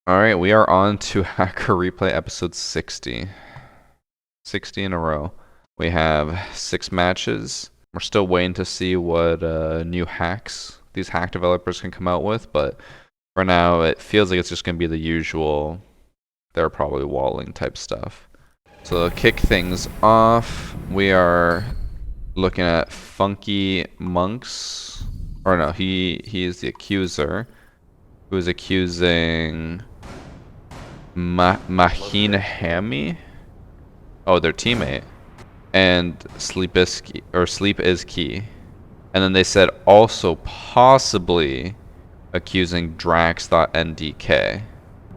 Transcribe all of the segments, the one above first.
Alright, we are on to Hacker Replay episode 60. 60 in a row. We have 6 matches. We're still waiting to see what new hacks these hack developers can come out with, but for now it feels like it's just going to be the usual, they're probably walling type stuff. So to kick things off, we are looking at Funky Monks, or no, he is the accuser, who is accusing Mahine Hammy? Oh, their teammate. And Sleep is key. And then they said also possibly accusing Drax.ndk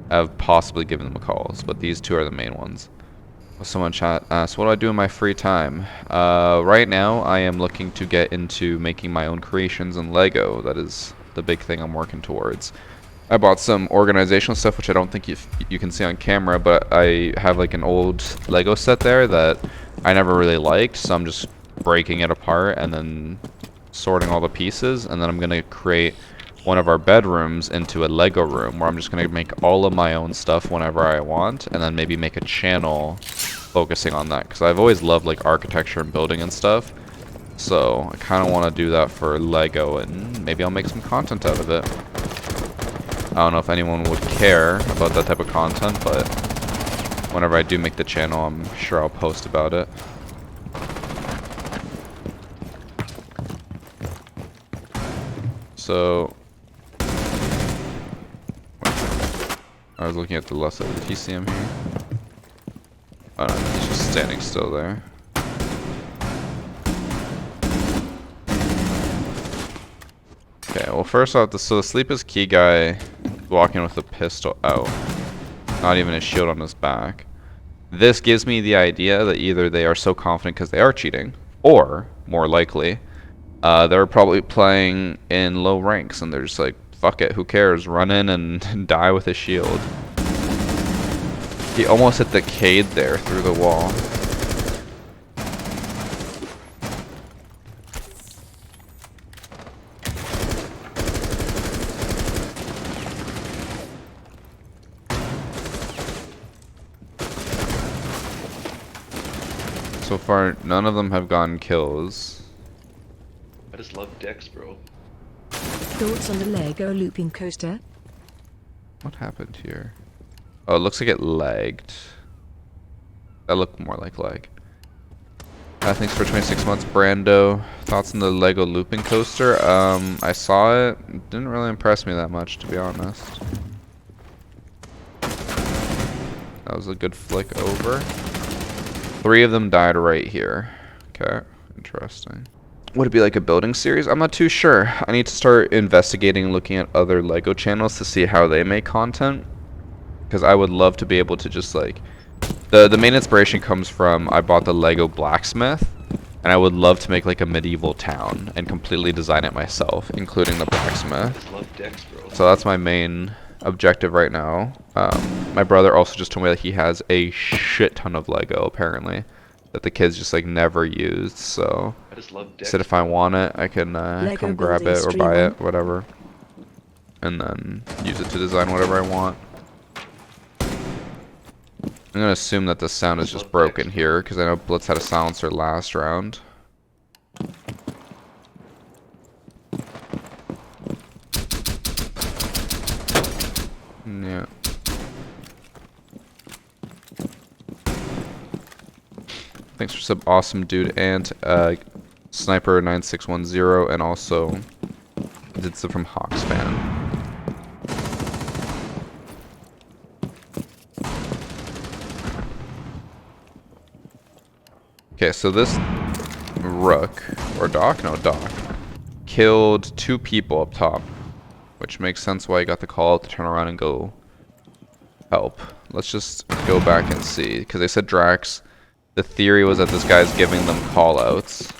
of possibly giving them calls, but these two are the main ones. Someone chat asked, what do I do in my free time? Right now I am looking to get into making my own creations in Lego. That is the big thing I'm working towards. I bought some organizational stuff, which I don't think you can see on camera, but I have like an old Lego set there that I never really liked, so I'm just breaking it apart and then sorting all the pieces, and then I'm going to create one of our bedrooms into a Lego room where I'm just going to make all of my own stuff whenever I want, and then maybe make a channel focusing on that, because I've always loved like architecture and building and stuff, so I kind of want to do that for Lego, and maybe I'll make some content out of it. I don't know if anyone would care about that type of content, but whenever I do make the channel, I'm sure I'll post about it. So, I was looking at the left side. Did you see him here? Oh no, he's just standing still there. Okay, well first off, so the Sleep is Key guy walking with a pistol out. Not even a shield on his back. This gives me the idea that either they are so confident because they are cheating, or, more likely, they're probably playing in low ranks and they're just like, fuck it, who cares, run in and die with a shield. He almost hit the Cade there through the wall. So far, none of them have gotten kills. I just love decks, bro. Thoughts on the Lego looping coaster? What happened here? Oh, it looks like it lagged. That looked more like lag. Thanks for 26 months, Brando. Thoughts on the Lego looping coaster? I saw it. It didn't really impress me that much, to be honest. That was a good flick over. 3 of them died right here. Okay, interesting. Would it be like a building series? I'm not too sure. I need to start investigating and looking at other Lego channels to see how they make content. Because I would love to be able to just like... The main inspiration comes from, I bought the Lego blacksmith. And I would love to make like a medieval town and completely design it myself, including the blacksmith. I just love decks, bro. So that's my main objective right now. My brother also just told me that he has a shit ton of Lego apparently that the kids just like never used, so I just love decks. said if I want it I can come grab it or buy it, whatever, and then use it to design whatever I want. I'm gonna assume that the sound is just broken here because I know Blitz had a silencer last round. Yeah. Thanks for sub, awesome dude, and Sniper 9610, and also did some from Hawks fan. Okay, so this Rook or Doc, no Doc, killed 2 people up top. Which makes sense why he got the call out to turn around and go help. Let's just go back and see. Because they said Drax, the theory was that this guy's giving them call-outs.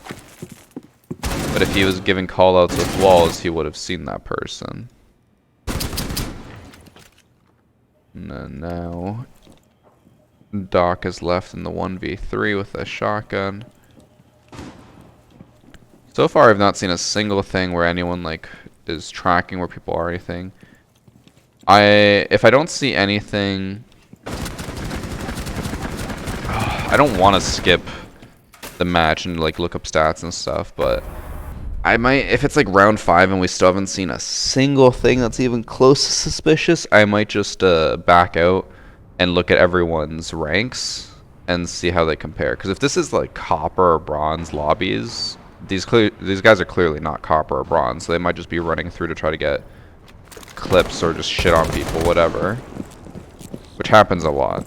But if he was giving call-outs with walls, he would have seen that person. And then now, Doc is left in the 1v3 with a shotgun. So far, I've not seen a single thing where anyone like is tracking where people are or anything. If I don't see anything, I don't want to skip the match and like look up stats and stuff, but I might, if it's like round 5 and we still haven't seen a single thing that's even close to suspicious, I might just back out and look at everyone's ranks and see how they compare. Because if this is like copper or bronze lobbies, these guys are clearly not copper or bronze, so they might just be running through to try to get clips or just shit on people, whatever, which happens a lot.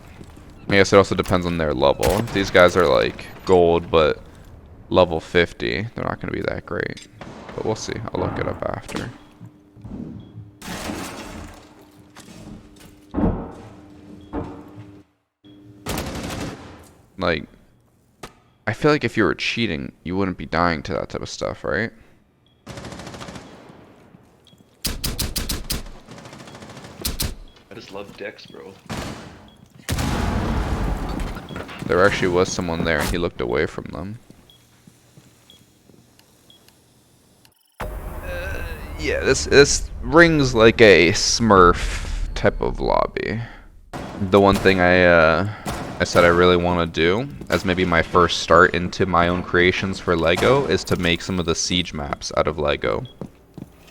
I guess it also depends on their level. If these guys are like gold but level 50, they're not going to be that great, but we'll see. I'll look it up after. Like, I feel like if you were cheating, you wouldn't be dying to that type of stuff, right? I just love decks, bro. There actually was someone there and he looked away from them. Yeah, this rings like a Smurf type of lobby. The one thing I said I really want to do as maybe my first start into my own creations for Lego is to make some of the siege maps out of Lego.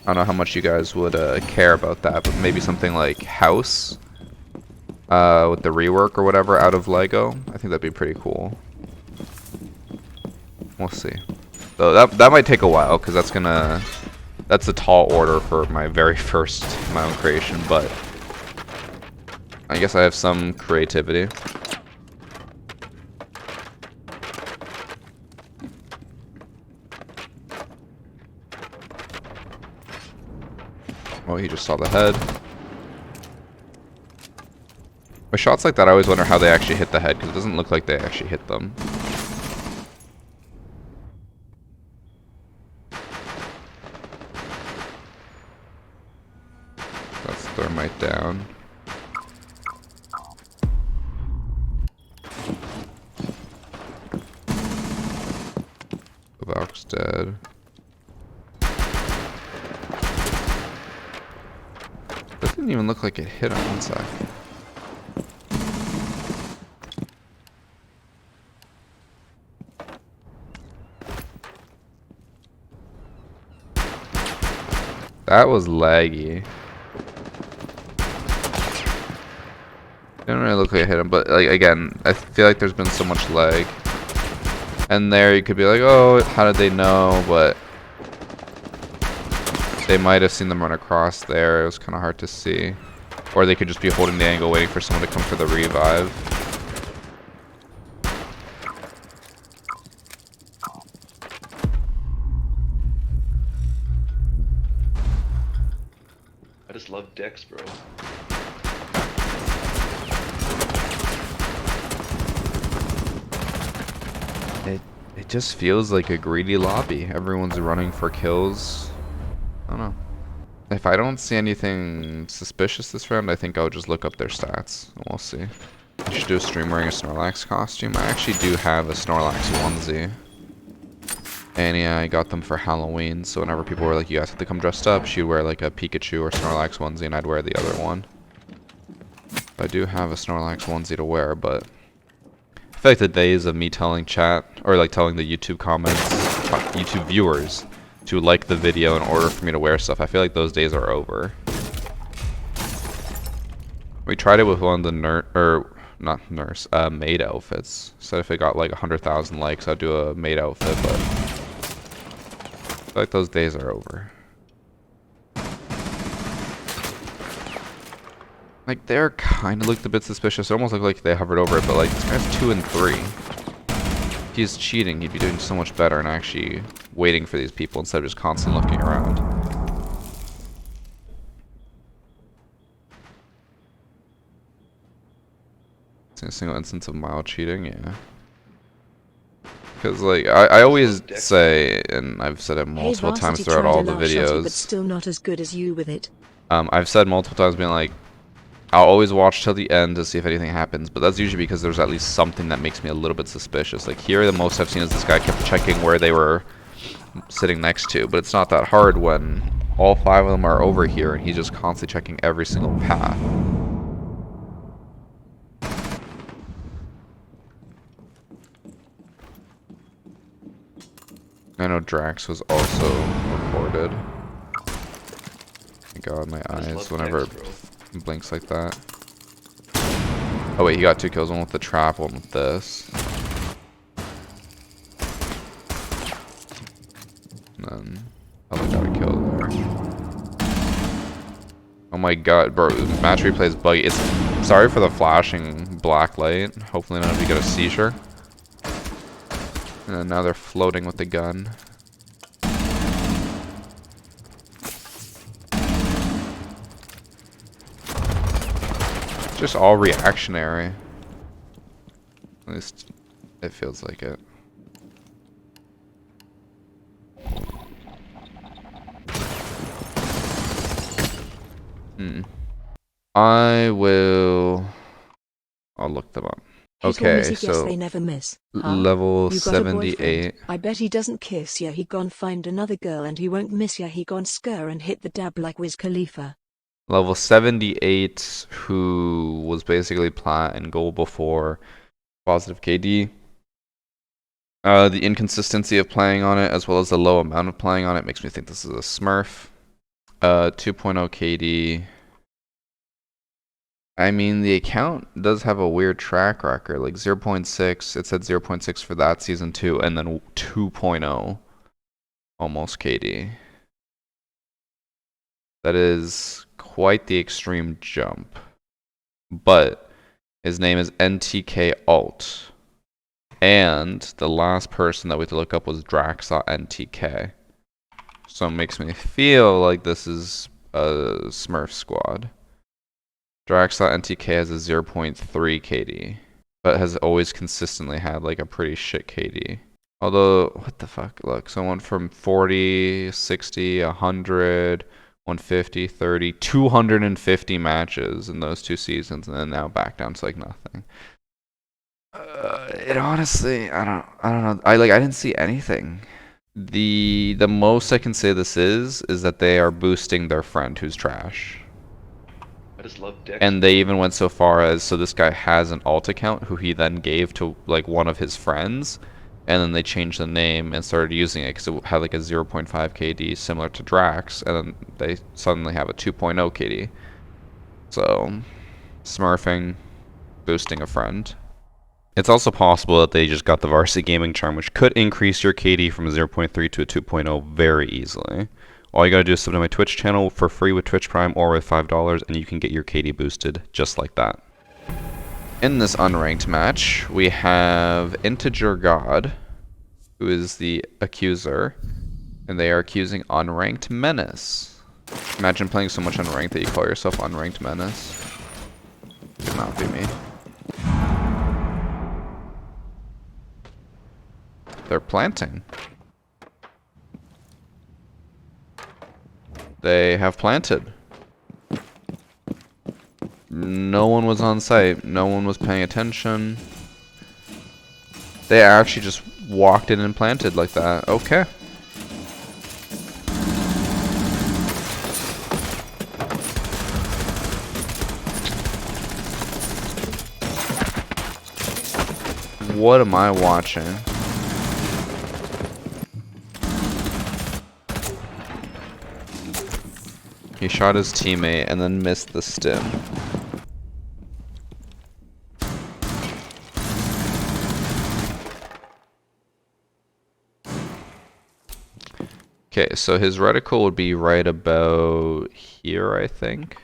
I don't know how much you guys would care about that, but maybe something like House with the rework or whatever out of Lego. I think that'd be pretty cool. We'll see. Though that might take a while because that's a tall order for my very first my own creation, but I guess I have some creativity. Oh, he just saw the head. With shots like that, I always wonder how they actually hit the head, because it doesn't look like they actually hit them. That's thermite down. The Valk's dead. That didn't even look like it hit on one side. That was laggy. Didn't really look like it hit him, but like again, I feel like there's been so much lag. And there you could be like, oh, how did they know? But they might have seen them run across there. It was kind of hard to see. Or they could just be holding the angle waiting for someone to come for the revive. I just love decks, bro. It just feels like a greedy lobby. Everyone's running for kills. I don't know. If I don't see anything suspicious this round, I think I'll just look up their stats. And we'll see. I should do a stream wearing a Snorlax costume. I actually do have a Snorlax onesie. And yeah, I got them for Halloween, so whenever people were like, you guys have to come dressed up, she'd wear like a Pikachu or Snorlax onesie, and I'd wear the other one. I do have a Snorlax onesie to wear, but I feel like the days of me telling chat, or like telling the YouTube comments, YouTube viewers, to like the video in order for me to wear stuff, I feel like those days are over. We tried it with one of the maid outfits. So if it got like 100,000 likes, I'd do a maid outfit, but I feel like those days are over. Like, they're kind of looked a bit suspicious. It almost looked like they hovered over it, but like, this guy's 2 and 3. If he's cheating, he'd be doing so much better and actually waiting for these people instead of just constantly looking around. A single instance of mild cheating, yeah. Because like I always say, and I've said it multiple times throughout all the videos, but still not as good as you with it. I've said multiple times, being like, I'll always watch till the end to see if anything happens, but that's usually because there's at least something that makes me a little bit suspicious. Like here, the most I've seen is this guy kept checking where they were sitting next to, but it's not that hard when all 5 of them are over here, and he's just constantly checking every single path. I know Drax was also reported. My god, my I just eyes love whenever Dex, bro. it blinks like that. Oh wait, he got 2 kills, one with the trap, one with this. And then, oh, they got a kill there. Oh my god, bro, match replay is buggy. It's, sorry for the flashing black light. Hopefully none of you get a seizure. And then now they're floating with the gun. It's just all reactionary. At least it feels like it. I'll look them up. Hit or Okay, miss, he guess so they never miss. Huh? level You got a boyfriend. 78. I bet he doesn't kiss ya, he gon' find another girl and he won't miss ya, he gon' scur and hit the dab like Wiz Khalifa. Level 78, who was basically plat and gold before, positive KD. The inconsistency of playing on it, as well as the low amount of playing on it, makes me think this is a Smurf. 2.0 KD. I mean, the account does have a weird track record, like 0.6, it said 0.6 for that season 2, and then 2.0, almost KD. That is quite the extreme jump. But his name is NTK Alt. And the last person that we had to look up was Drax.NTK. So it makes me feel like this is a Smurf squad. Drax.NTK has a 0.3 KD, but has always consistently had like a pretty shit KD. Although, what the fuck? Look, so I went from 40, 60, 100, 150, 30, 250 matches in those 2 seasons, and then now back down to like nothing. It honestly, I don't know. I didn't see anything. The most I can say this is that they are boosting their friend who's trash. I just love Dex. And they even went so far as, so this guy has an alt account who he then gave to like one of his friends, and then they changed the name and started using it because it had like a 0.5 KD similar to Drax, and then they suddenly have a 2.0 KD. So, smurfing, boosting a friend. It's also possible that they just got the VarsityGaming charm, which could increase your KD from 0.3 to a 2.0 very easily. All you gotta do is sub to my Twitch channel for free with Twitch Prime or with $5, and you can get your KD boosted just like that. In this unranked match, we have Integer God, who is the accuser, and they are accusing Unranked Menace. Imagine playing so much unranked that you call yourself Unranked Menace. Could not be me. They're planting. They have planted. No one was on site. No one was paying attention. They actually just walked in and planted like that. Okay. What am I watching? He shot his teammate and then missed the stim. Okay, so his reticle would be right about here, I think.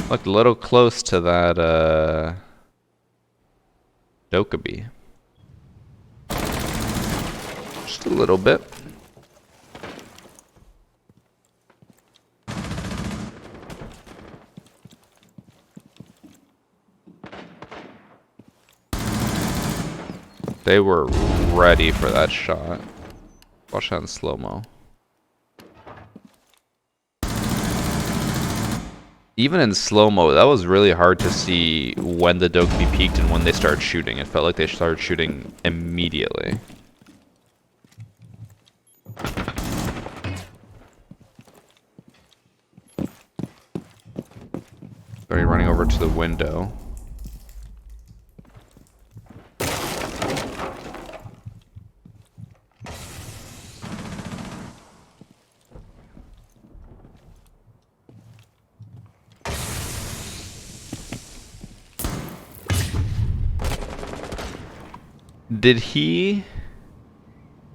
Looked a little close to that, Dokkaebi. Just a little bit. They were ready for that shot. Watch that in slow-mo. Even in slow-mo, that was really hard to see when the Dokkaebi peaked and when they started shooting. It felt like they started shooting immediately. Are you running over to the window? Did he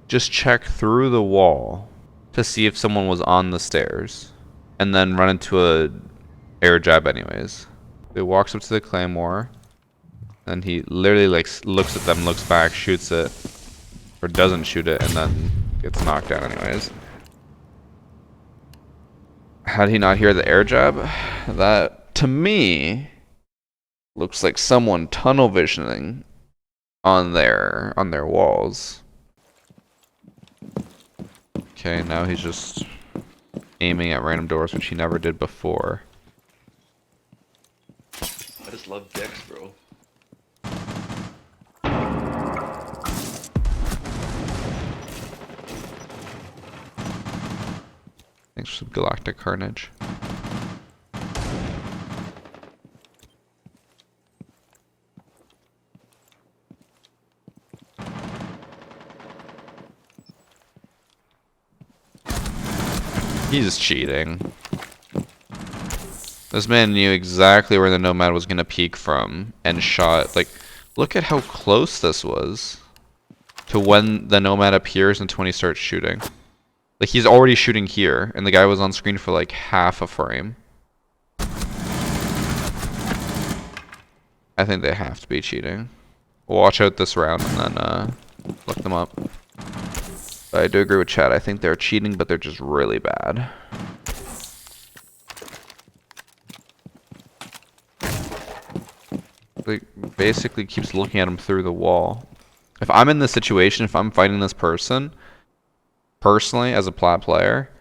just check through the wall to see if someone was on the stairs and then run into a air jab anyways? He walks up to the claymore, and he literally like looks at them, looks back, shoots it, or doesn't shoot it, and then gets knocked down anyways. How did he not hear the air jab? That, to me, looks like someone tunnel visioning on their walls. Okay, now he's just aiming at random doors, which he never did before. I just love Dex, bro. Thanks for some galactic carnage. He's cheating. This man knew exactly where the Nomad was gonna peek from and shot. Like, look at how close this was to when the Nomad appears and when he starts shooting. Like, he's already shooting here, and the guy was on screen for like half a frame. I think they have to be cheating. Watch out this round and then look them up. But I do agree with Chad. I think they're cheating, but they're just really bad. Like, basically keeps looking at him through the wall. If I'm in this situation, if I'm fighting this person, personally, as a plat player,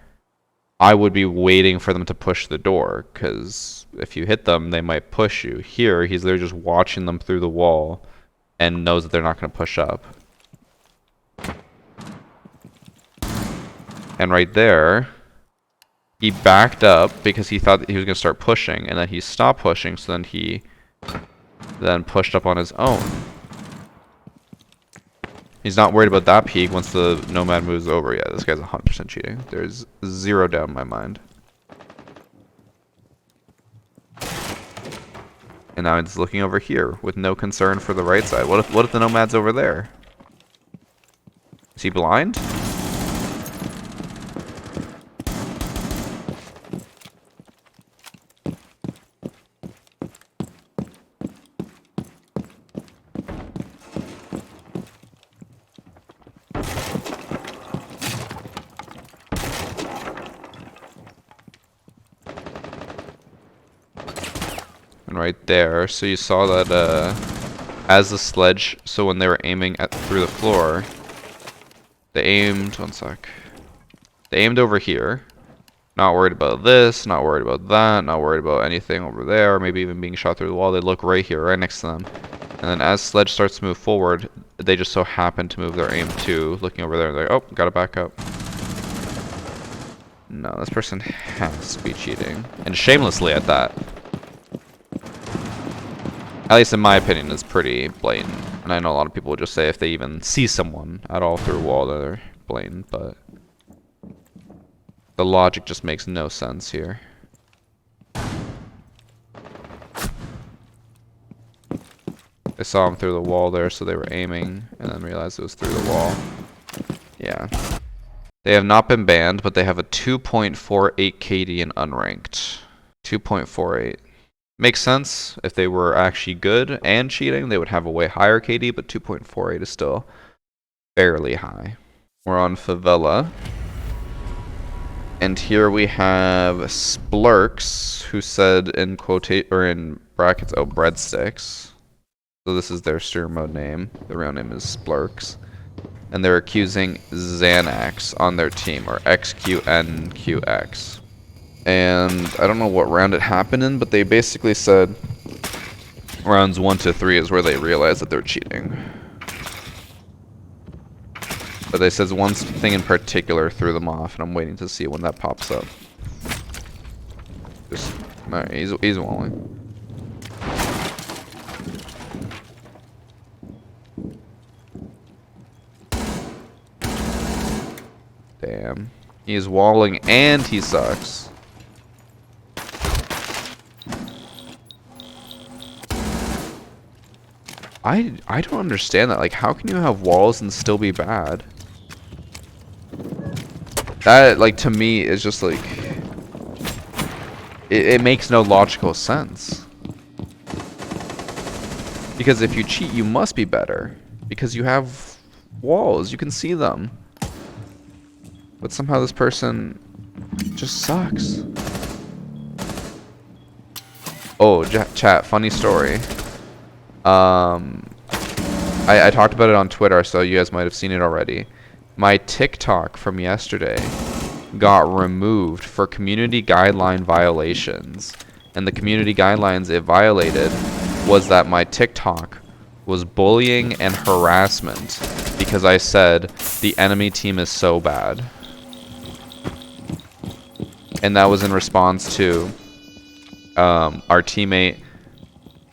I would be waiting for them to push the door, because if you hit them, they might push you. Here, he's literally just watching them through the wall and knows that they're not going to push up. And right there, he backed up because he thought that he was going to start pushing, and then he stopped pushing, so then he then pushed up on his own. He's not worried about that peak once the Nomad moves over. Yeah, this guy's 100% cheating. There's zero doubt in my mind. And now he's looking over here with no concern for the right side. What if the Nomad's over there? Is he blind? Right there, so you saw that as the sledge, so when they were aiming through the floor, they aimed, one sec, they aimed over here, not worried about this, not worried about that, not worried about anything over there, or maybe even being shot through the wall. They look right here, right next to them, and then as sledge starts to move forward, they just so happen to move their aim too, looking over there, and they're like, oh, gotta back up. No, this person has to be cheating, and shamelessly at that. At least in my opinion, is pretty blatant. And I know a lot of people would just say if they even see someone at all through a wall, they're blatant, but the logic just makes no sense here. They saw him through the wall there, so they were aiming, and then realized it was through the wall. Yeah. They have not been banned, but they have a 2.48 KD in unranked. 2.48. Makes sense. If they were actually good and cheating, they would have a way higher KD, but 2.48 is still fairly high. We're on Favela. And here we have Splurks, who said in in brackets, oh, breadsticks. So this is their stream mode name. The real name is Splurks. And they're accusing Xanax on their team, or XQNQX. And I don't know what round it happened in, but they basically said rounds 1 to 3 is where they realized that they're cheating. But they said one thing in particular threw them off, and I'm waiting to see when that pops up. Just, alright, he's walling. Damn. He's walling and he sucks. I don't understand that. Like, how can you have walls and still be bad? That, like, to me is just like it makes no logical sense. Because if you cheat, you must be better. Because you have walls, you can see them. But somehow this person just sucks. Oh, chat, funny story. I talked about it on Twitter, so you guys might have seen it already. My TikTok from yesterday got removed for community guideline violations. And the community guidelines it violated was that my TikTok was bullying and harassment because I said the enemy team is so bad. And that was in response to our teammate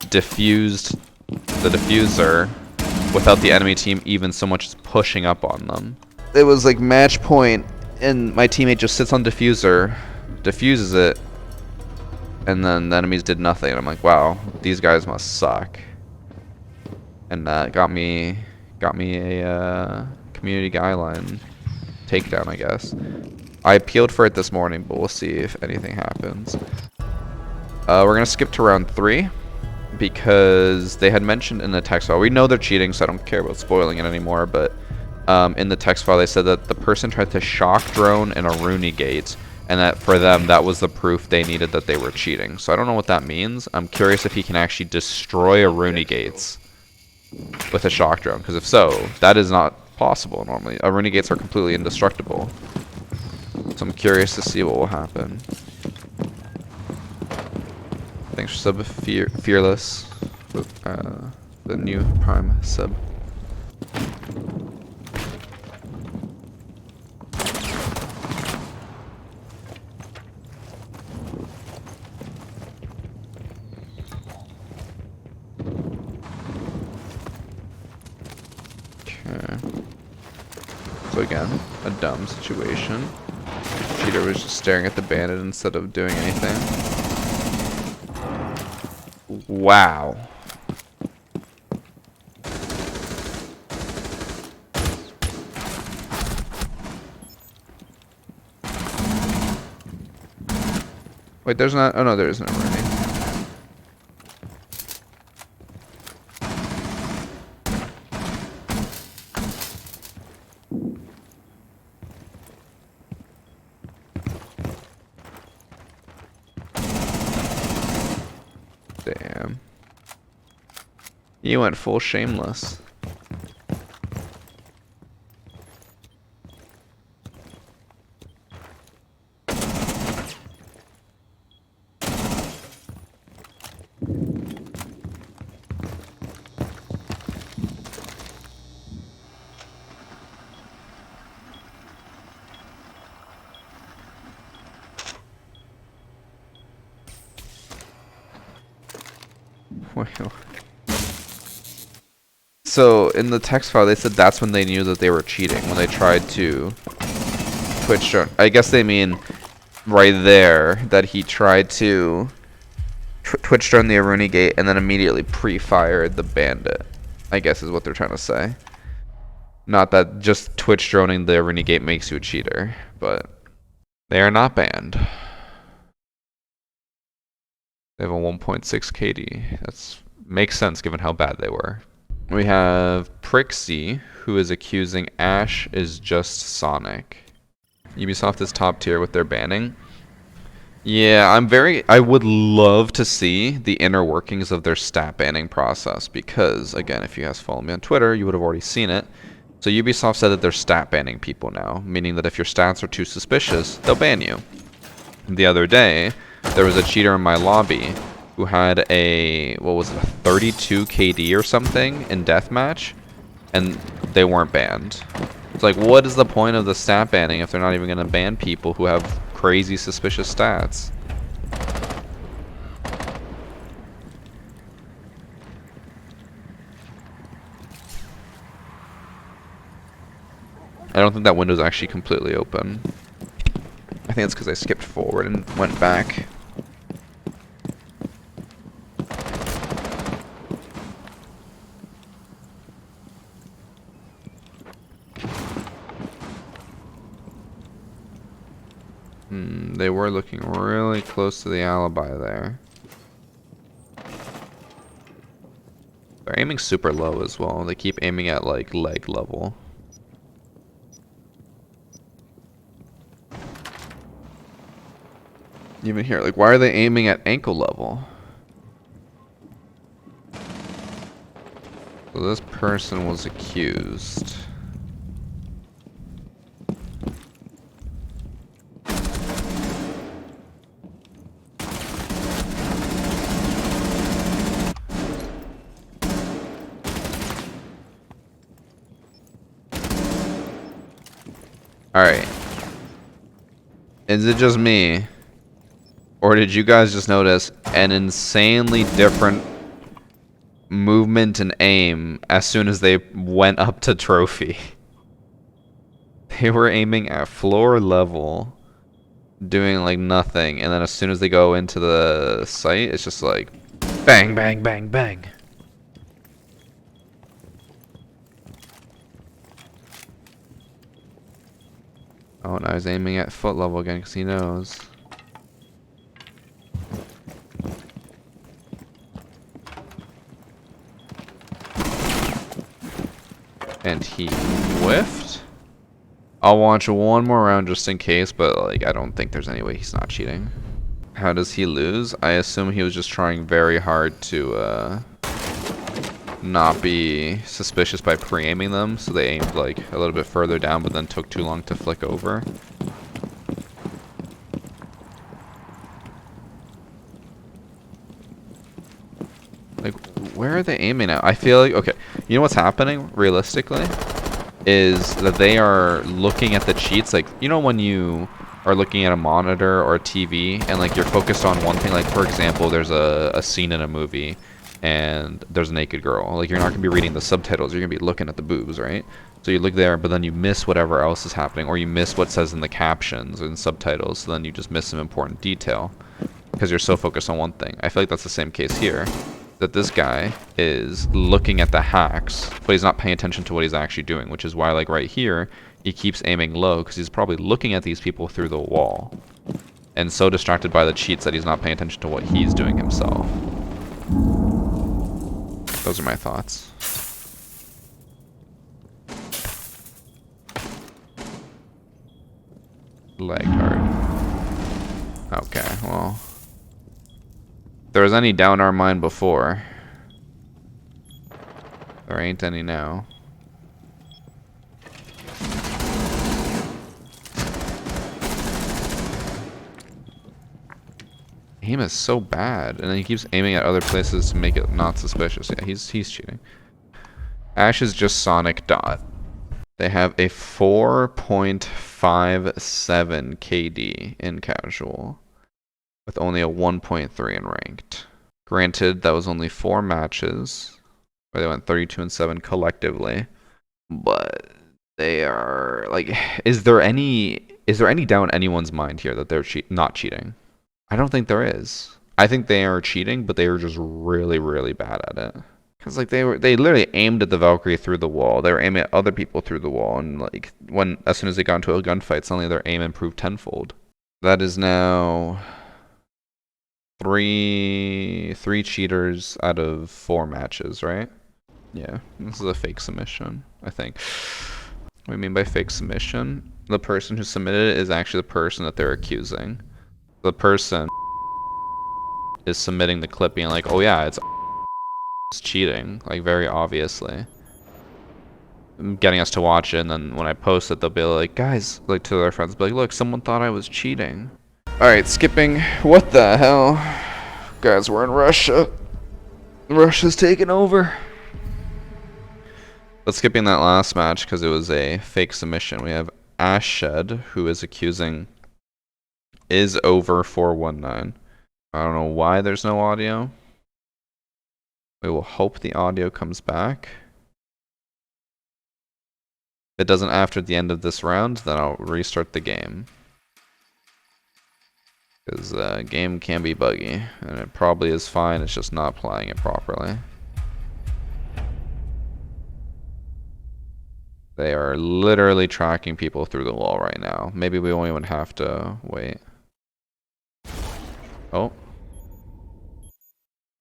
defused the diffuser without the enemy team even so much as pushing up on them. It was like match point, and my teammate just sits on diffuser, diffuses it, and then the enemies did nothing. And I'm like, wow, these guys must suck. And that got me a community guideline takedown, I guess. I appealed for it this morning, but we'll see if anything happens. We're gonna skip to round 3 because they had mentioned in the text file. We know they're cheating, so I don't care about spoiling it anymore. But in the text file, they said that the person tried to shock drone and a Rooney gate, and that for them that was the proof they needed that they were cheating. So I don't know what that means. I'm curious if he can actually destroy a Rooney gates with a shock drone, because if so, that is not possible normally. A Rooney gates are completely indestructible. So I'm curious to see what will happen. Thanks for sub Fearless. The new Prime sub. Okay. So again, a dumb situation. Cheater was just staring at the bandit instead of doing anything. Wow. Wait, there's not. Oh no, there isn't a Rooney. Damn. You went full shameless. So in the text file, they said that's when they knew that they were cheating, when they tried to Twitch drone. I guess they mean right there that he tried to Twitch drone the Aruni gate and then immediately pre-fired the bandit, I guess is what they're trying to say. Not that just Twitch droning the Aruni gate makes you a cheater, but they are not banned. They have a 1.6 KD. That's makes sense given how bad they were. We have Prixie, who is accusing Ash is just Sonic. Ubisoft is top tier with their banning. Yeah, I would love to see the inner workings of their stat banning process because, again, if you guys follow me on Twitter, you would have already seen it. So Ubisoft said that they're stat banning people now, meaning that if your stats are too suspicious, they'll ban you. The other day, there was a cheater in my lobby who had a, what was it, a 32 KD or something in deathmatch, and they weren't banned. It's like, what is the point of the stat banning if they're not even going to ban people who have crazy suspicious stats? I don't think that window's actually completely open. I think it's because I skipped forward and went back. They were looking really close to the alibi there. They're aiming super low as well. They keep aiming at like leg level. Even here, like, why are they aiming at ankle level? So this person was accused. Alright. Is it just me? Or did you guys just notice an insanely different movement and aim as soon as they went up to trophy? They were aiming at floor level, doing like nothing, and then as soon as they go into the site, it's just like bang, bang, bang, bang. Oh, now he's aiming at foot level again because he knows. And he whiffed. I'll watch one more round just in case, but like I don't think there's any way he's not cheating. How does he lose? I assume he was just trying very hard to not be suspicious by pre-aiming them, so they aimed like a little bit further down but then took too long to flick over. Like, where are they aiming at? I feel like, okay, you know what's happening realistically is that they are looking at the cheats. Like, you know when you are looking at a monitor or a TV and like you're focused on one thing, like for example there's a scene in a movie and there's a naked girl, like you're not going to be reading the subtitles, you're going to be looking at the boobs, right? So you look there, but then you miss whatever else is happening, or you miss what says in the captions and subtitles, so then you just miss some important detail because you're so focused on one thing. I feel like that's the same case here, that this guy is looking at the hacks, but he's not paying attention to what he's actually doing, which is why like right here he keeps aiming low, because he's probably looking at these people through the wall and so distracted by the cheats that he's not paying attention to what he's doing himself. Those are my thoughts. Lagged hard. Okay, well, if there was any doubt in our mind before, there ain't any now. Aim is so bad, and then he keeps aiming at other places to make it not suspicious. Yeah, he's cheating. Ash is just Sonic Dot. They have a 4.57 KD in casual, with only a 1.3 in ranked. Granted, that was only 4 matches, where they went 32-7 collectively, but they are like, is there any doubt in anyone's mind here that they're not cheating? I don't think there is. I think they are cheating, but they were just really, really bad at it. Cause like they literally aimed at the Valkyrie through the wall. They were aiming at other people through the wall, and like as soon as they got into a gunfight, suddenly their aim improved tenfold. That is now three cheaters out of 4 matches, right? Yeah, this is a fake submission, I think. What do you mean by fake submission? The person who submitted it is actually the person that they're accusing. The person is submitting the clip being like, oh yeah, it's cheating, like very obviously. Getting us to watch it, and then when I post it, they'll be like, guys, like to their friends, be like, look, someone thought I was cheating. Alright, skipping. What the hell? Guys, we're in Russia. Russia's taking over. But skipping that last match because it was a fake submission, we have Ashed, who is accusing is over 419. I don't know why there's no audio. We will hope the audio comes back. If it doesn't after the end of this round, then I'll restart the game. Because game can be buggy, and it probably is fine, it's just not playing it properly. They are literally tracking people through the wall right now. Maybe we won't even have to wait. Oh.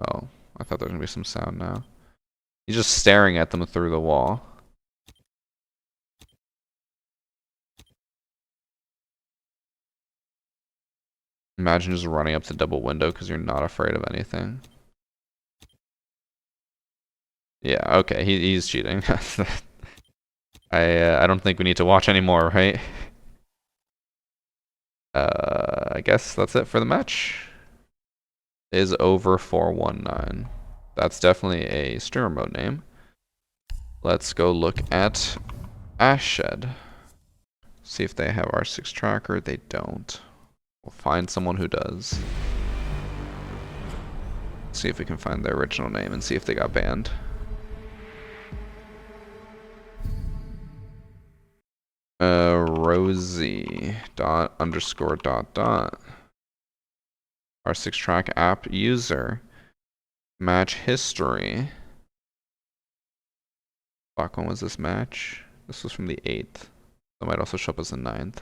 Oh, I thought there was gonna be some sound now. He's just staring at them through the wall. Imagine just running up to double window because you're not afraid of anything. Yeah, okay, he's cheating. I don't think we need to watch anymore, right? I guess that's it for the match. Is over 419. That's definitely a streamer mode name. Let's go look at Ashed. See if they have R6 tracker. They don't. We'll find someone who does. See if we can find their original name and see if they got banned. Rosie dot underscore dot dot. R6 track app user. Match history. Fuck, when was this match? This was from the 8th. That might also show up as the 9th.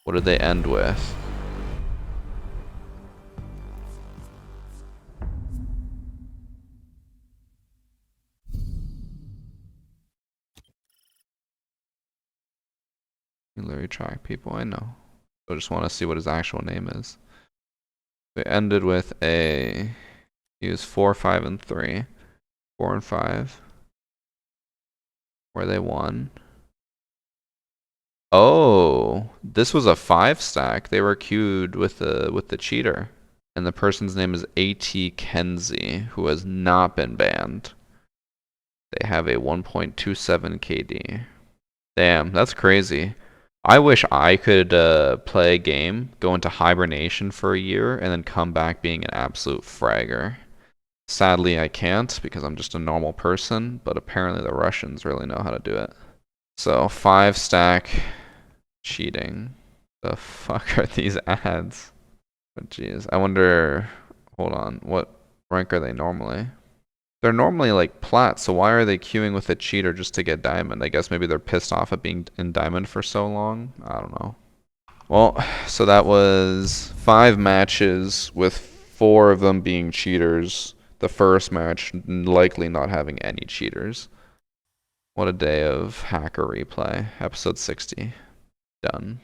What did they end with? You literally track people, I know. I just want to see what his actual name is. They ended with a... He was 4, 5, and 3. 4 and 5. Where they won. Oh, this was a 5 stack. They were queued with the cheater. And the person's name is A.T. Kenzie, who has not been banned. They have a 1.27 KD. Damn, that's crazy. I wish I could play a game, go into hibernation for a year, and then come back being an absolute fragger. Sadly, I can't because I'm just a normal person, but apparently the Russians really know how to do it. So, 5 stack cheating. The fuck are these ads? Oh, jeez. I wonder, hold on, what rank are they normally? They're normally like plat, so why are they queuing with a cheater just to get diamond? I guess maybe they're pissed off at being in diamond for so long. I don't know. Well, so that was 5 matches with 4 of them being cheaters. The first match likely not having any cheaters. What a day of hacker replay. Episode 60. Done.